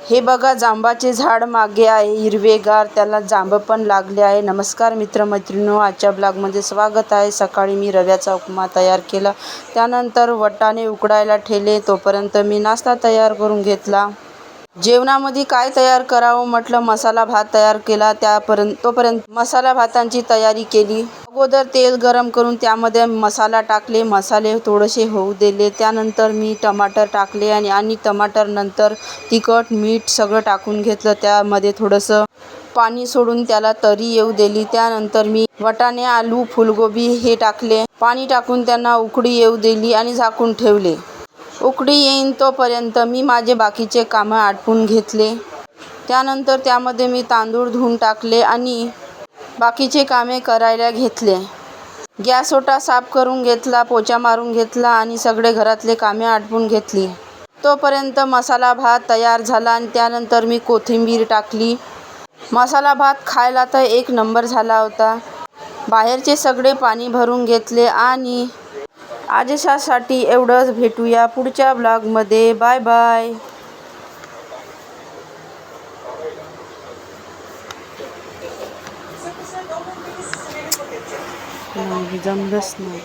हे बघा, जांबाचे झाड मागे आहे, हिरवेगार, त्याला जांब पण लागले आहे. नमस्कार मित्रमैत्रिणींनो, आजच्या ब्लॉगमध्ये स्वागत आहे. सकाळी मी रव्याचा उपमा तयार केला, त्यानंतर वाटाणे उकडायला ठेवले. तोपर्यंत मी नाश्ता तयार करून घेतला. जेवणामध्ये काय तयार करावं म्हटलं, मसाला भात तयार केला. तोपर्यंत मसाला भातांची तयारी केली. अगोदर तेल गरम करून त्यामध्ये मसाला टाकले. मसाले थोडेसे होऊ दिले. त्यानंतर मी टमाटर टाकले आणि टमाटर नंतर तिखट मीठ सगळं टाकून घेतलं. त्यामध्ये थोडंसं पाणी सोडून त्याला तरी येऊ दिली. त्यानंतर मी वाटाणे, आलू, फुलगोबी हे टाकले. पाणी टाकून त्यांना उकळी येऊ दिली आणि झाकून ठेवले. उकळी येईन तोपर्यंत मी माझे बाकीचे कामं आटपून घेतले. त्यानंतर त्यामध्ये मी तांदूळ धुवून टाकले आणि बाकीचे कामे करायला घेतले. गॅस ओटा साफ करून घेतला, पोछा मारून घेतला आणि सगळे घरातले कामे आटपून घेतली. तोपर्यंत मसाला भात तयार झाला आणि त्यानंतर मी कोथिंबीर टाकली. मसाला भात खायला तर एक नंबर झाला होता. बाहेरचे सगळे पाणी भरून घेतले आणि आजच्यासाठी एवढंच. भेटूया पुढच्या ब्लॉगमध्ये. Bye bye. जमलंच नाही.